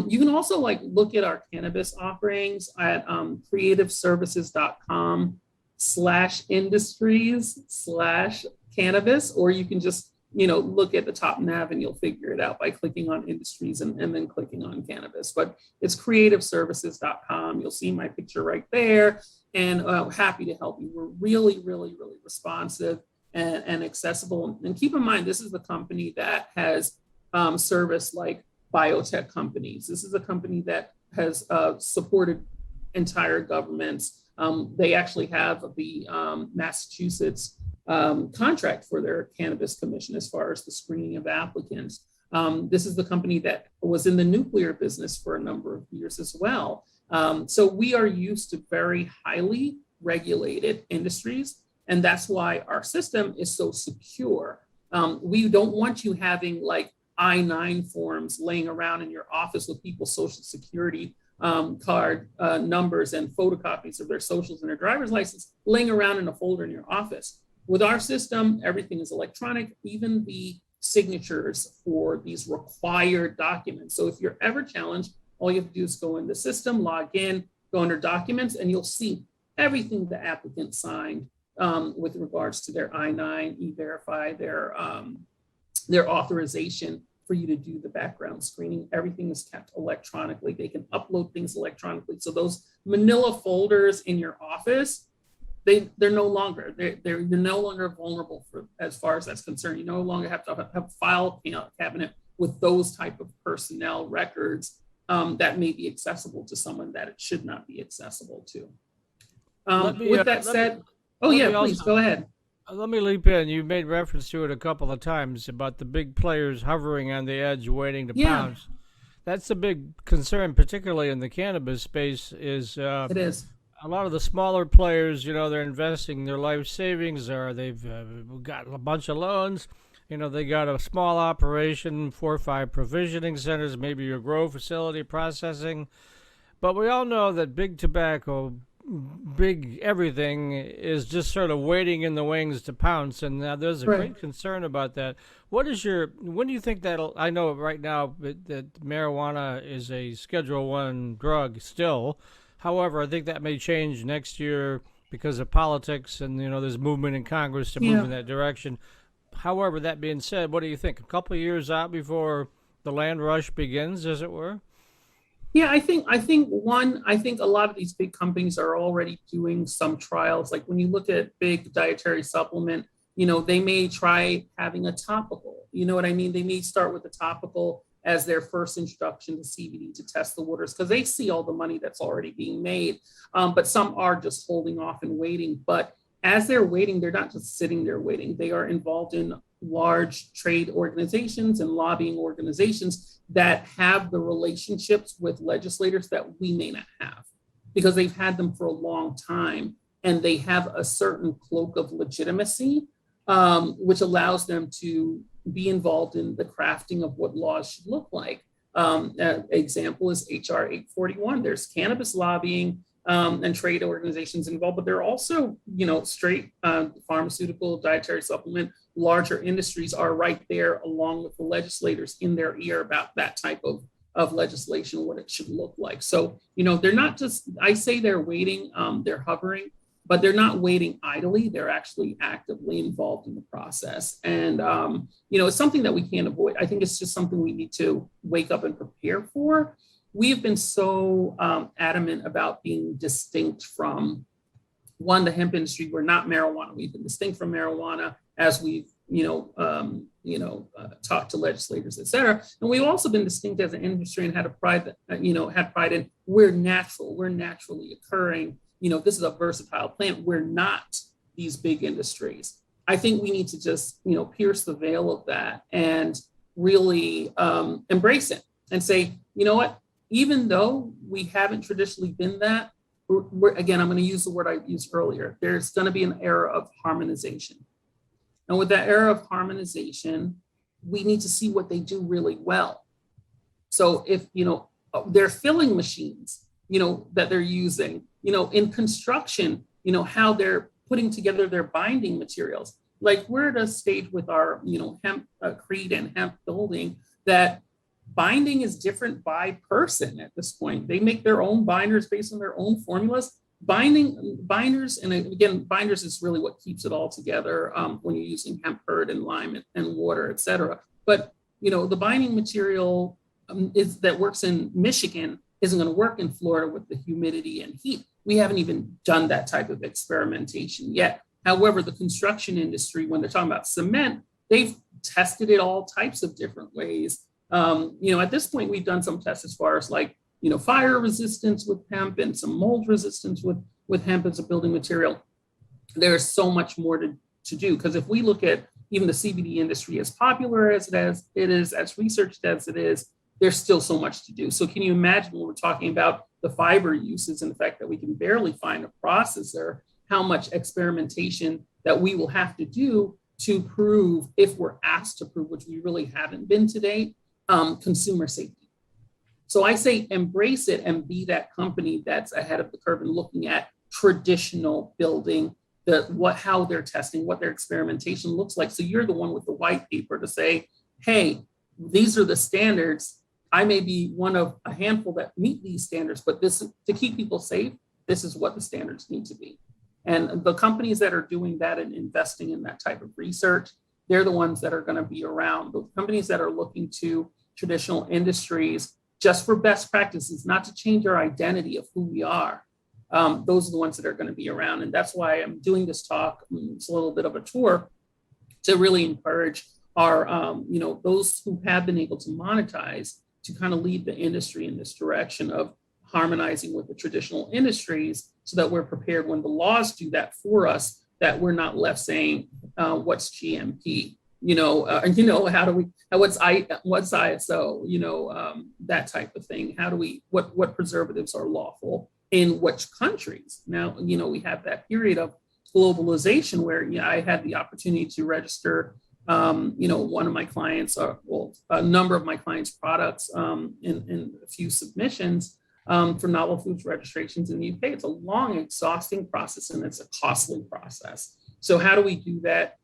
A: You can also look at our cannabis offerings at creativeservices.com/industries/cannabis, or you can just, look at the top nav and you'll figure it out by clicking on industries and then clicking on cannabis. But it's creativeservices.com. You'll see my picture right there, and happy to help you. We're really, really, really responsive and accessible. And keep in mind, this is the company that has serviced biotech companies. This is a company that has supported entire governments. They actually have the Massachusetts contract for their cannabis commission as far as the screening of applicants. This is the company that was in the nuclear business for a number of years as well. So we are used to very highly regulated industries, and that's why our system is so secure. We don't want you having like I-9 forms laying around in your office with people's social security card numbers and photocopies of their socials and their driver's license laying around in a folder in your office. With our system, everything is electronic, even the signatures for these required documents. So if you're ever challenged, all you have to do is go in the system, log in, go under documents, and you'll see everything the applicant signed with regards to their I-9, E-Verify, their authorization for you to do the background screening. Everything is kept electronically. They can upload things electronically. So those manila folders in your office, they're no longer, you're no longer vulnerable for, as far as that's concerned. You no longer have to have a file cabinet with those type of personnel records that may be accessible to someone that it should not be accessible to. With that said, please go ahead.
C: Let me leap in. You made reference to it a couple of times about the big players hovering on the edge waiting to pounce. That's a big concern, particularly in the cannabis space, is
A: it is.
C: A lot of the smaller players, they're investing their life savings, or they've got a bunch of loans. They got a small operation, 4 or 5 provisioning centers, maybe your grow facility, processing. But we all know that big tobacco, big everything is just sort of waiting in the wings to pounce, and there's a great concern about that. When do you think I know right now that marijuana is a Schedule I drug still. However, I think that may change next year because of politics, and there's movement in Congress to move in that direction. However, that being said, what do you think? A couple of years out before the land rush begins, as it were?
A: Yeah, I think a lot of these big companies are already doing some trials. Like when you look at big dietary supplement, they may try having a topical. You know what I mean? They may start with a topical as their first introduction to CBD to test the waters, because they see all the money that's already being made. But some are just holding off and waiting. But as they're waiting, they're not just sitting there waiting. They are involved in large trade organizations and lobbying organizations that have the relationships with legislators that we may not have, because they've had them for a long time, and they have a certain cloak of legitimacy, which allows them to be involved in the crafting of what laws should look like. An example is HR 841. There's cannabis lobbying and trade organizations involved, but there are also, straight pharmaceutical, dietary supplement, larger industries are right there along with the legislators in their ear about that type of legislation, what it should look like. So, they're not just, I say they're waiting, they're hovering, but they're not waiting idly. They're actually actively involved in the process. And, it's something that we can't avoid. I think it's just something we need to wake up and prepare for. We've been so adamant about being distinct from, the hemp industry. We're not marijuana. We've been distinct from marijuana as we've, talked to legislators, et cetera. And we've also been distinct as an industry and had a pride that, had pride in we're natural, we're naturally occurring. This is a versatile plant. We're not these big industries. I think we need to just, pierce the veil of that and really embrace it and say, you know what, even though we haven't traditionally been that, again, I'm going to use the word I used earlier. There's going to be an era of harmonization. And with that era of harmonization, we need to see what they do really well. So if, they're filling machines, that they're using, in construction, how they're putting together their binding materials. Like we're at a stage with our, hemp creed and hemp building that binding is different by person at this point. They make their own binders based on their own formulas. Binders, and again, binders is really what keeps it all together when you're using hemp hurd and lime and water, et cetera. But, the binding material that works in Michigan isn't going to work in Florida with the humidity and heat. We haven't even done that type of experimentation yet. However, the construction industry, when they're talking about cement, they've tested it all types of different ways. At this point, we've done some tests as far as fire resistance with hemp and some mold resistance with hemp as a building material. There's so much more to do. Because if we look at even the CBD industry, as popular as it is, as researched as it is, there's still so much to do. So can you imagine when we're talking about the fiber uses and the fact that we can barely find a processor, how much experimentation that we will have to do to prove, if we're asked to prove, which we really haven't been to date, consumer safety. So I say embrace it and be that company that's ahead of the curve and looking at traditional building, how they're testing, what their experimentation looks like. So you're the one with the white paper to say, hey, these are the standards. I may be one of a handful that meet these standards, but to keep people safe, this is what the standards need to be. And the companies that are doing that and investing in that type of research, they're the ones that are going to be around. The companies that are looking to traditional industries just for best practices, not to change our identity of who we are. Those are the ones that are going to be around. And that's why I'm doing this talk. It's a little bit of a tour to really encourage our, those who have been able to monetize to kind of lead the industry in this direction of harmonizing with the traditional industries so that we're prepared when the laws do that for us, that we're not left saying, what's GMP? How do we, what's ISO, that type of thing. How do we, what preservatives are lawful in which countries? Now, we have that period of globalization where I had the opportunity to register, one of my clients, a number of my clients' products in a few submissions for novel foods registrations in the UK. It's a long, exhausting process, and it's a costly process. So how do we do that?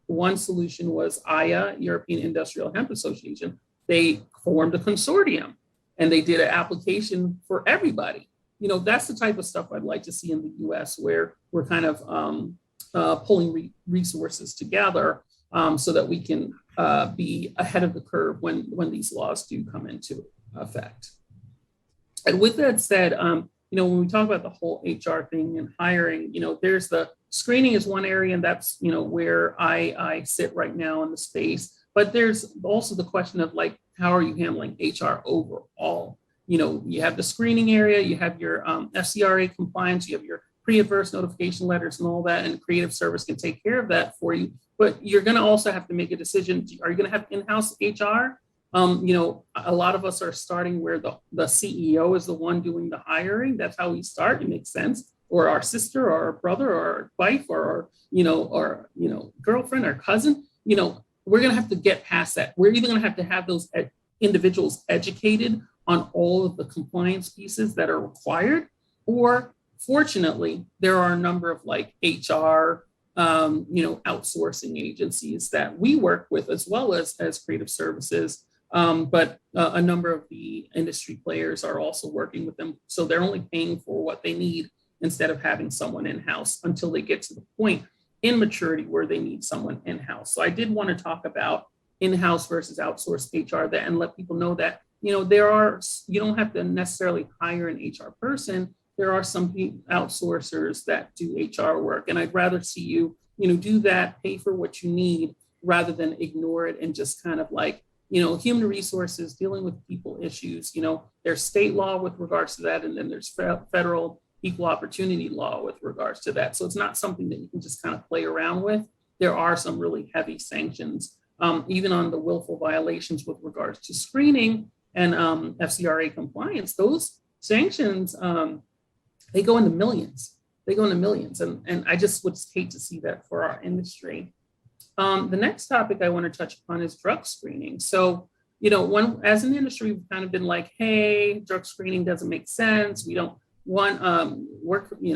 A: One solution was IA, European Industrial Hemp Association. They formed a consortium and they did an application for everybody. That's the type of stuff I'd like to see in the US, where we're kind of pulling resources together so that we can be ahead of the curve when these laws do come into effect. And with that said, when we talk about the whole HR thing and hiring, there's the screening is one area, and that's, where I sit right now in the space. But there's also the question of how are you handling HR overall? You have the screening area, you have your FCRA compliance, you have your pre-adverse notification letters and all that, and creative service can take care of that for you. But you're going to also have to make a decision. Are you going to have in-house HR? A lot of us are starting where the CEO is the one doing the hiring. That's how we start. It makes sense. Or our sister or our brother or our wife or girlfriend or cousin. We're going to have to get past that. We're either going to have those individuals educated on all of the compliance pieces that are required, or fortunately, there are a number of HR, outsourcing agencies that we work with, as well as creative services. But a number of the industry players are also working with them. So they're only paying for what they need instead of having someone in-house until they get to the point in maturity where they need someone in-house. So I did want to talk about in-house versus outsourced HR and let people know that, you don't have to necessarily hire an HR person. There are some outsourcers that do HR work, and I'd rather see you, do that, pay for what you need rather than ignore it and just kind of human resources, dealing with people issues, there's state law with regards to that, and then there's federal equal opportunity law with regards to that. So it's not something that you can just kind of play around with. There are some really heavy sanctions, even on the willful violations with regards to screening and FCRA compliance. Those sanctions, they go into millions. And I just would hate to see that for our industry. The next topic I want to touch upon is drug screening. So, as an industry, we've kind of been like, hey, drug screening doesn't make sense. We don't want drug-free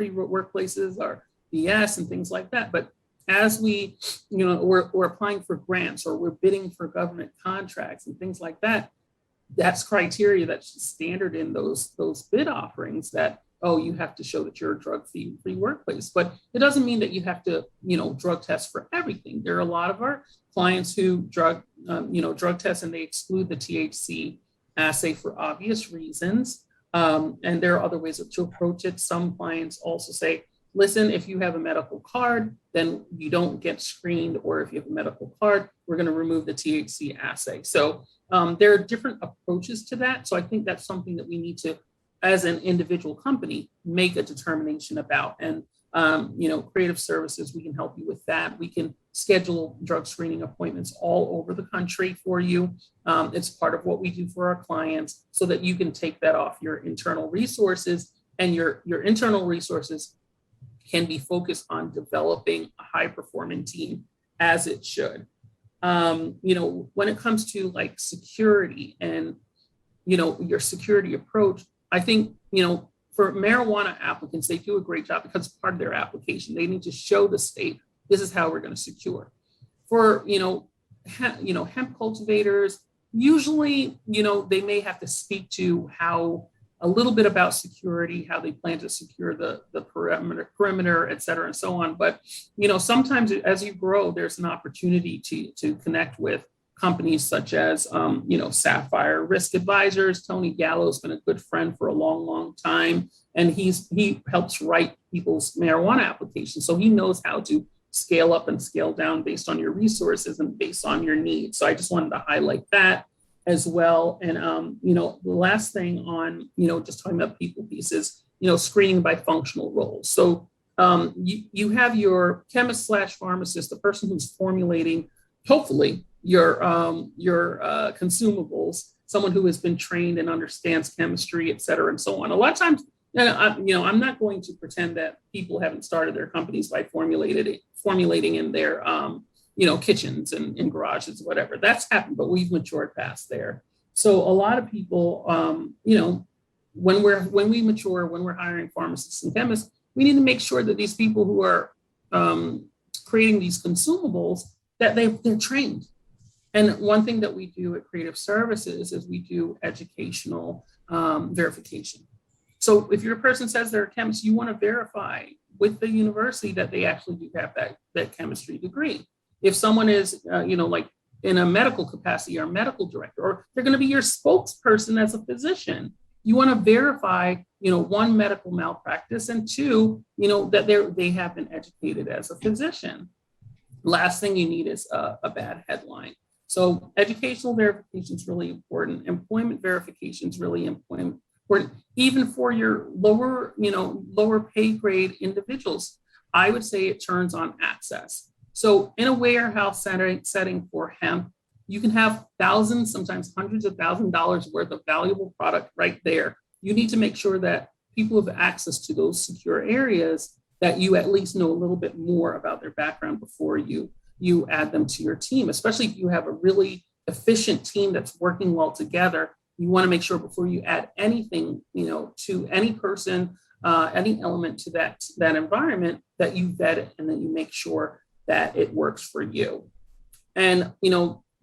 A: workplaces or BS and things like that. But as we, we're applying for grants or we're bidding for government contracts and things like that, that's criteria that's standard in those bid offerings that, you have to show that you're a drug-free workplace. But it doesn't mean that you have to, drug test for everything. There are a lot of our clients who drug test and they exclude the THC assay for obvious reasons. And there are other ways to approach it. Some clients also say, listen, if you have a medical card, then you don't get screened, or if you have a medical card, we're going to remove the THC assay. So there are different approaches to that. So I think that's something that we need to, as an individual company, make a determination about. And Creative services, we can help you with that. We can schedule drug screening appointments all over the country for you. It's part of what we do for our clients so that you can take that off your internal resources, and your internal resources can be focused on developing a high performing team as it should. When it comes to like security and, your security approach, I think, for marijuana applicants, they do a great job because it's part of their application. They need to show the state, this is how we're going to secure. For, hemp cultivators, usually, they may have to speak to a little bit about security, how they plan to secure the perimeter, et cetera, and so on. But, sometimes as you grow, there's an opportunity to connect with companies such as, Sapphire Risk Advisors. Tony Gallo's been a good friend for a long, long time. And he helps write people's marijuana applications. So he knows how to scale up and scale down based on your resources and based on your needs. So I just wanted to highlight that as well. And, the last thing on, just talking about people pieces, screening by functional roles. So you have your chemist/pharmacist, the person who's formulating, hopefully, your consumables, someone who has been trained and understands chemistry, et cetera, and so on. A lot of times, I'm not going to pretend that people haven't started their companies by formulating in their, kitchens and in garages, whatever. That's happened, but we've matured past there. So a lot of people, when we mature, when we're hiring pharmacists and chemists, we need to make sure that these people who are creating these consumables, that they're trained. And one thing that we do at Creative Services is we do educational verification. So if your person says they're a chemist, you want to verify with the university that they actually do have that chemistry degree. If someone is, like in a medical capacity or medical director, or they're going to be your spokesperson as a physician, you want to verify, one, medical malpractice, and two, that they have been educated as a physician. Last thing you need is a bad headline. So educational verification is really important. Employment verification is really important, even for your lower pay grade individuals. I would say it turns on access. So in a warehouse setting for hemp, you can have thousands, sometimes hundreds of $1,000s worth of valuable product right there. You need to make sure that people have access to those secure areas, that you at least know a little bit more about their background before you add them to your team, especially if you have a really efficient team that's working well together. You want to make sure before you add anything, to any person, any element to that environment, that you vet it and then you make sure that it works for you. And,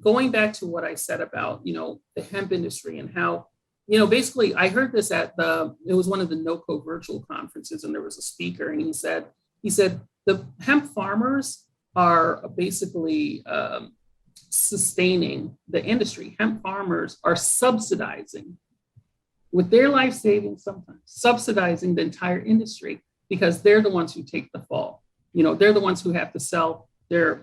A: going back to what I said about, the hemp industry and how, basically I heard this it was one of the NOCO virtual conferences, and there was a speaker, and he said the hemp farmers are basically sustaining the industry. Hemp farmers are subsidizing with their life savings, sometimes subsidizing the entire industry, because they're the ones who take the fall. They're the ones who have to sell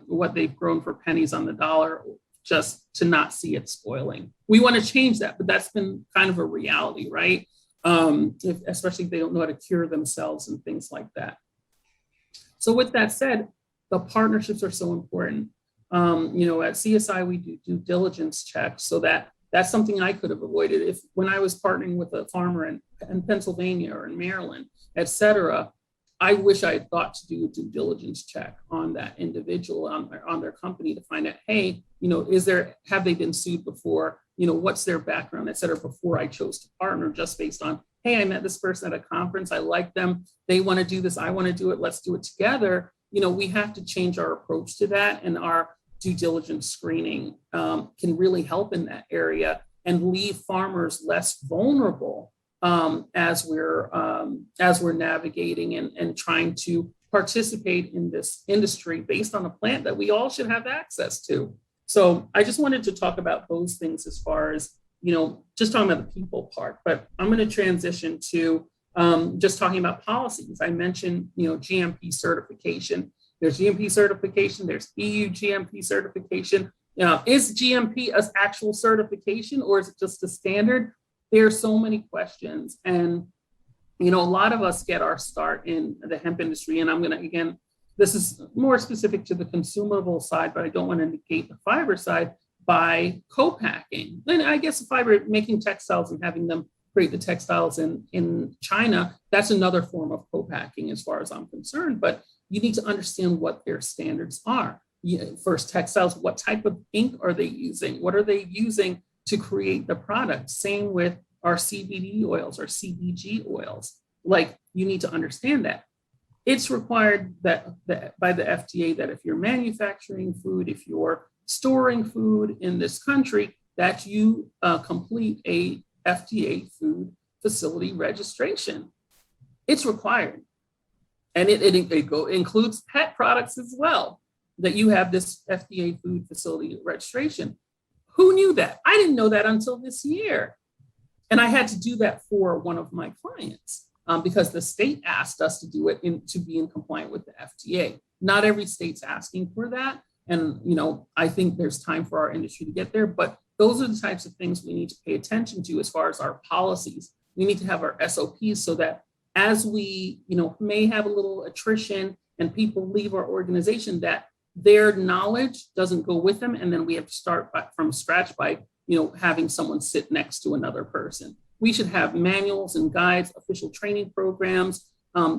A: what they've grown for pennies on the dollar just to not see it spoiling. We want to change that, but that's been kind of a reality, right? Especially if they don't know how to cure themselves and things like that. So with that said, the partnerships are so important. At CSI, we do due diligence checks, so that's something I could have avoided when I was partnering with a farmer in Pennsylvania or in Maryland, et cetera. I wish I had thought to do a due diligence check on that individual, on their company, to find out, hey, have they been sued before? What's their background, et cetera, before I chose to partner, just based on, hey, I met this person at a conference, I like them, they want to do this, I want to do it, let's do it together. We have to change our approach to that, and our due diligence screening can really help in that area and leave farmers less vulnerable as we're navigating and trying to participate in this industry based on a plant that we all should have access to. So I just wanted to talk about those things as far as, just talking about the people part, but I'm going to transition to just talking about policies. I mentioned, GMP certification. There's GMP certification, there's EU GMP certification. Is GMP an actual certification, or is it just a standard? There are so many questions. And, A lot of us get our start in the hemp industry, and I'm going to, again, this is more specific to the consumable side, but I don't want to negate the fiber side by co-packing. And I guess the fiber, making textiles and having them create the textiles in China, that's another form of co-packing as far as I'm concerned, but you need to understand what their standards are. First, textiles, what type of ink are they using? What are they using to create the product? Same with our CBD oils or CBG oils. Like, you need to understand that. It's required that by the FDA that if you're manufacturing food, if you're storing food in this country, that you complete a FDA food facility registration. It's required. And it includes pet products as well, that you have this FDA food facility registration. Who knew that? I didn't know that until this year. And I had to do that for one of my clients because the state asked us to do it to be in compliance with the FDA. Not every state's asking for that. And, I think there's time for our industry to get there, but those are the types of things we need to pay attention to as far as our policies. We need to have our SOPs so that as we, may have a little attrition and people leave our organization, that their knowledge doesn't go with them. And then we have to start from scratch by, having someone sit next to another person. We should have manuals and guides, official training programs,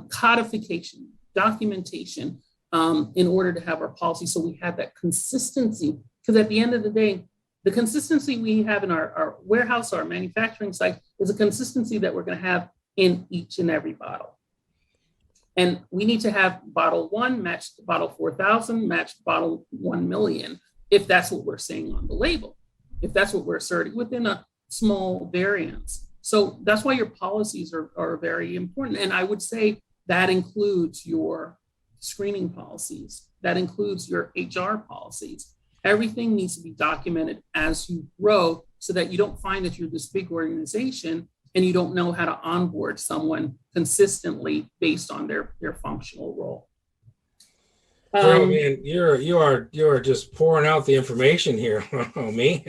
A: codification, documentation, in order to have our policy. So we have that consistency, because at the end of the day, the consistency we have in our warehouse, our manufacturing site, is a consistency that we're going to have in each and every bottle. And we need to have bottle 1 match bottle 4,000, match bottle 1 million, if that's what we're saying on the label, if that's what we're asserting within a small variance. So that's why your policies are very important. And I would say that includes your screening policies, that includes your HR policies. Everything needs to be documented as you grow so that you don't find that you're this big organization and you don't know how to onboard someone consistently based on their functional role.
B: Well, man, you are just pouring out the information here. Oh, me.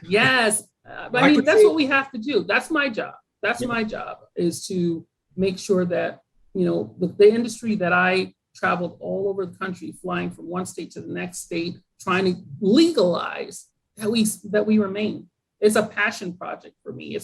A: Yes. But I mean, that's what we have to do. That's my job. That's my job, is to make sure that, the industry that I traveled all over the country, flying from one state to the next state, trying to legalize, that we remain. It's a passion project for me.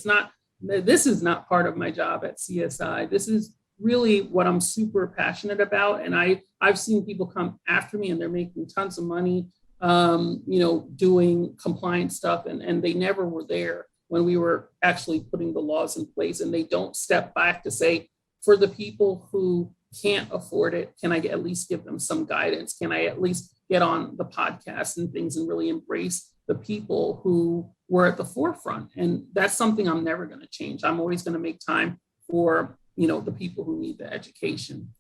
A: This is not part of my job at CSI. This is really what I'm super passionate about. And I've seen people come after me and they're making tons of money, doing compliance stuff. And they never were there when we were actually putting the laws in place. And they don't step back to say, for the people who can't afford it, can I at least give them some guidance? Can I at least get on the podcast and things and really embrace the people who were at the forefront? And that's something I'm never going to change. I'm always going to make time for, the people who need the education.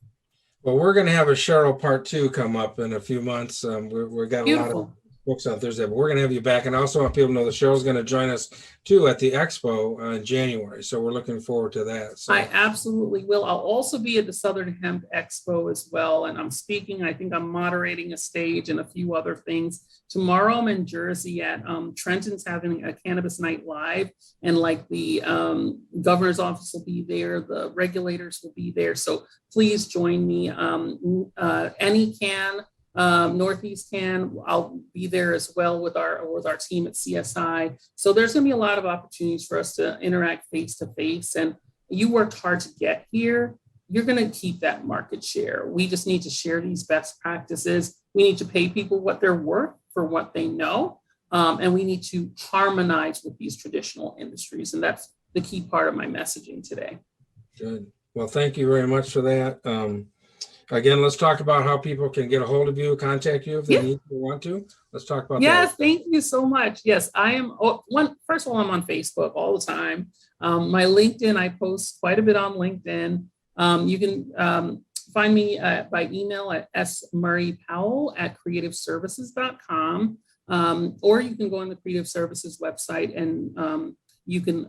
B: Well, we're going to have a Scheril Part 2 come up in a few months. We've got a lot of books on Thursday, but we're going to have you back. And I also want people to know that Cheril's going to join us too at the Expo in January. So we're looking forward to that. So.
A: I absolutely will. I'll also be at the Southern Hemp Expo as well. And I'm speaking, I think I'm moderating a stage and a few other things. Tomorrow I'm in Jersey at Trenton's having a cannabis night live, and like the governor's office will be there. The regulators will be there. So please join me. Any can. Northeast can, I'll be there as well with our team at CSI. So there's going to be a lot of opportunities for us to interact face to face. And you worked hard to get here. You're going to keep that market share. We just need to share these best practices. We need to pay people what they're worth for what they know. And we need to harmonize with these traditional industries. And that's the key part of my messaging today.
B: Good. Well, thank you very much for that. Again, let's talk about how people can get a hold of you, contact you if they need to, want to. Let's talk about that.
A: Yes, thank you so much. Yes, I am. First of all, I'm on Facebook all the time. My LinkedIn, I post quite a bit on LinkedIn. You can find me by email at smurraypowell@creativeservices.com, or you can go on the Creative Services website and you can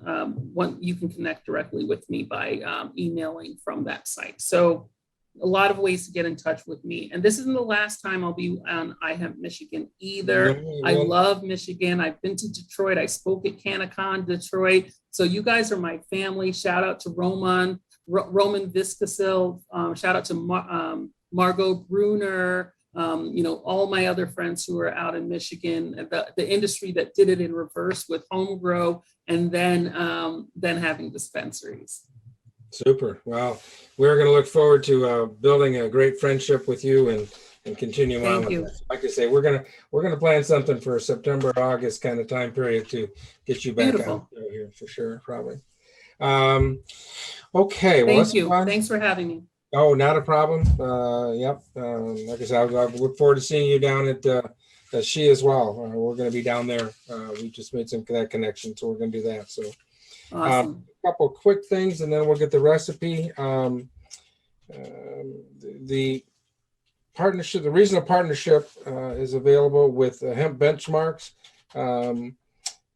A: connect directly with me by emailing from that site. So a lot of ways to get in touch with me. And this isn't the last time I'll be on iHemp Michigan either. I love Michigan. I've been to Detroit. I spoke at CannaCon Detroit. So you guys are my family. Shout out to Roman Roman Viscasil, shout out to Margot Bruner, all my other friends who are out in Michigan, the industry that did it in reverse with home grow and then having dispensaries.
B: Super. Well, we're going to look forward to building a great friendship with you and continue on with that. Like I say, we're gonna plan something for September, August kind of time period to get you back out here for sure, probably. Okay. Well,
A: thank you. Thanks for having me.
B: Oh, not a problem. Yep. Like I said, I look forward to seeing you down at She as well. We're going to be down there. We just made that connection, so we're going to do that. So,
A: awesome.
B: A couple quick things, and then we'll get the recipe. The partnership, the regional partnership, is available with Hemp Benchmarks.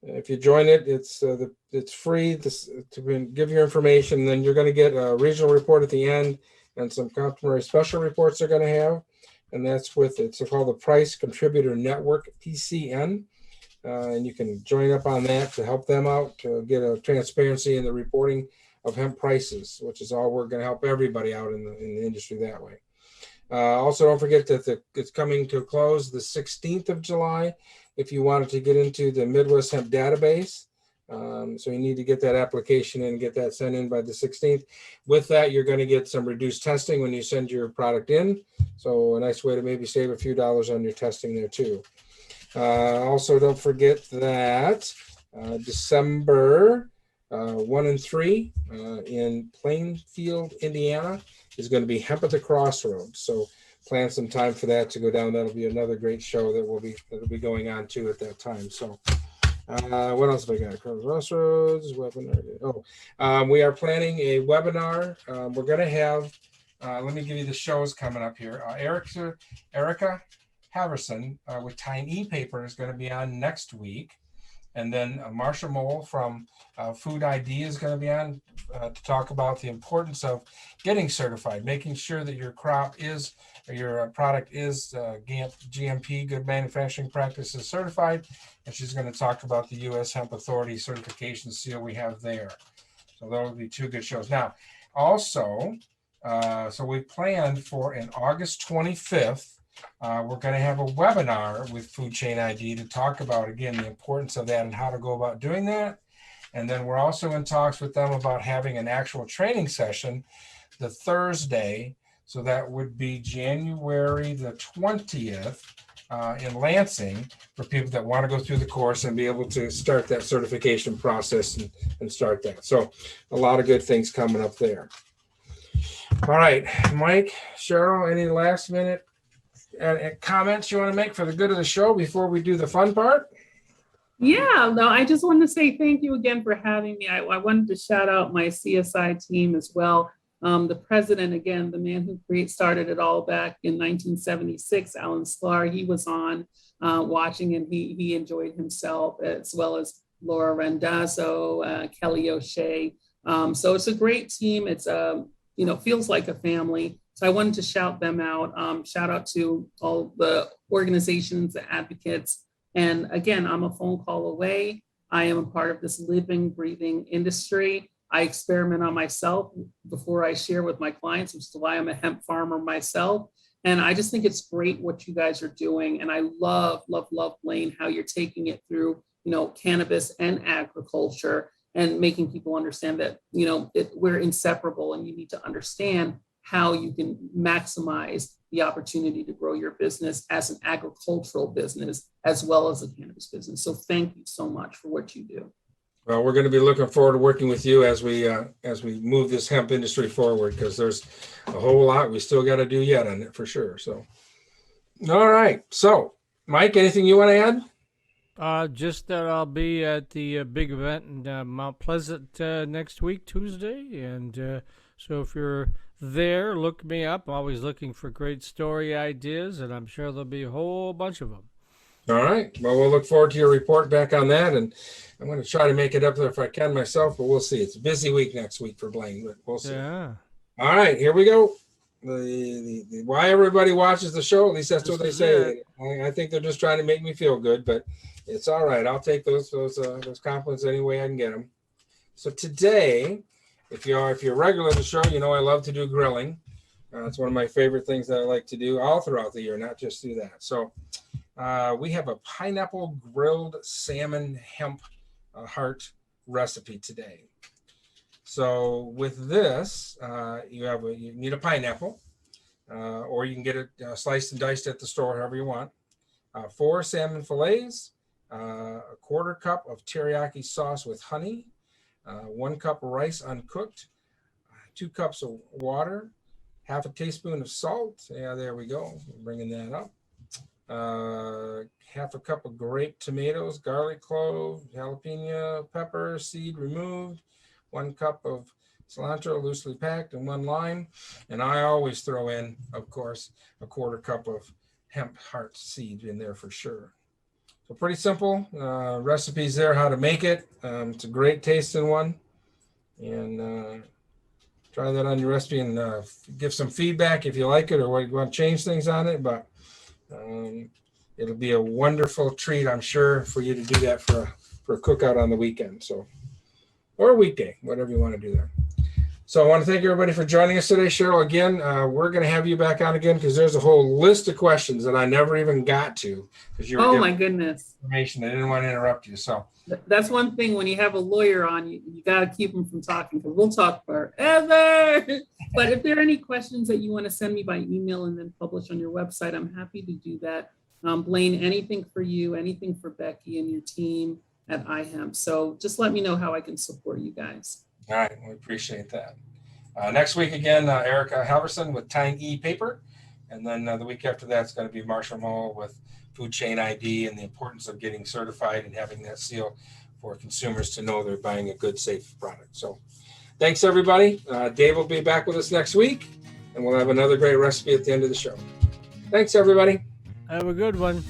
B: If you join it, it's free to give your information. And then you're going to get a regional report at the end and some customary special reports they're going to have. And that's it's called the Price Contributor Network, PCN. And you can join up on that to help them out, to get a transparency in the reporting of hemp prices, which is all we're going to help everybody out in the industry that way. Also, don't forget that it's coming to a close the 16th of July if you wanted to get into the Midwest Hemp database. So you need to get that application in and get that sent in by the 16th. With that, you're going to get some reduced testing when you send your product in. So a nice way to maybe save a few dollars on your testing there too. Also, don't forget that December 1 and 3 in Plainfield, Indiana is going to be Hemp at the Crossroads. So plan some time for that to go down. That'll be another great show that'll be going on too at that time. So what else have I got? Crossroads webinar. We are planning a webinar. We're going to have, let me give you the shows coming up here. Erica Haverson with Time E-Paper is going to be on next week. And then Marsha Mole from Food ID is going to be on to talk about the importance of getting certified, making sure that your crop is, or your product is GMP, Good Manufacturing Practices certified. And she's going to talk about the U.S. Hemp Authority certification seal we have there. So those will be two good shows. Now, also, so we planned for an August 25th, we're going to have a webinar with Food Chain ID to talk about, again, the importance of that and how to go about doing that. And then we're also in talks with them about having an actual training session the Thursday. So that would be January the 20th in Lansing for people that want to go through the course and be able to start that certification process and start that. So a lot of good things coming up there. All right, Mike, Scheril, any last minute comments you want to make for the good of the show before we do the fun part?
A: Yeah, no, I just wanted to say thank you again for having me. I wanted to shout out my CSI team as well. The president, again, the man who started it all back in 1976, Alan Sklar, he was on watching and he enjoyed himself, as well as Laura Randazzo, Kelly O'Shea. So it's a great team. It's feels like a family. So I wanted to shout them out. Shout out to all the organizations, the advocates. And again, I'm a phone call away. I am a part of this living, breathing industry. I experiment on myself before I share with my clients, which is why I'm a hemp farmer myself. And I just think it's great what you guys are doing. And I love, love, love, Blain, how you're taking it through, cannabis and agriculture and making people understand that, we're inseparable and you need to understand how you can maximize the opportunity to grow your business as an agricultural business, as well as a cannabis business. So thank you so much for what you do.
B: Well, we're going to be looking forward to working with you as we move this hemp industry forward, because there's a whole lot we still got to do yet on it for sure. So, all right. So, Mike, anything you want to add?
C: Just that I'll be at the big event in Mount Pleasant next week, Tuesday. And so if you're there, look me up. I'm always looking for great story ideas, and I'm sure there'll be a whole bunch of them.
B: All right. Well, we'll look forward to your report back on that. And I'm going to try to make it up there if I can myself, but we'll see. It's a busy week next week for Blain, but we'll see.
C: Yeah.
B: All right. Here we go. The why everybody watches the show, at least that's what they say. I think they're just trying to make me feel good, but it's all right. I'll take those compliments any way I can get them. So today, if you're regular to the show, I love to do grilling. It's one of my favorite things that I like to do all throughout the year, not just through that. So we have a pineapple grilled salmon hemp heart recipe today. So with this, you need a pineapple, or you can get it sliced and diced at the store, however you want. 4 salmon fillets, a quarter cup of teriyaki sauce with honey, 1 cup of rice uncooked, 2 cups of water, half a teaspoon of salt. Yeah, there we go. Bringing that up. Half a cup of grape tomatoes, garlic clove, jalapeno pepper, seed removed, 1 cup of cilantro loosely packed, and 1 lime. And I always throw in, of course, a quarter cup of hemp heart seed in there for sure. So pretty simple recipes there, how to make it. It's a great tasting one. And try that on your recipe and give some feedback if you like it or what you want to change things on it. But it'll be a wonderful treat, I'm sure, for you to do that for a cookout on the weekend. So, or a weekday, whatever you want to do there. So I want to thank everybody for joining us today. Scheril, again, we're going to have you back on again because there's a whole list of questions that I never even got to.
A: Oh my goodness.
B: Information. I didn't want to interrupt you. So
A: that's one thing when you have a lawyer on, you got to keep them from talking because we'll talk forever. But if there are any questions that you want to send me by email and then publish on your website, I'm happy to do that. Blain, anything for you, anything for Becky and your team at iHemp. So just let me know how I can support you guys.
B: All right, we appreciate that. Next week again, Erica Halverson with Tying E Paper, and then the week after that it's going to be Marshall Moll with Food Chain ID and the importance of getting certified and having that seal for consumers to know they're buying a good, safe product. So, thanks everybody. Dave will be back with us next week, and we'll have another great recipe at the end of the show. Thanks everybody.
C: Have a good one.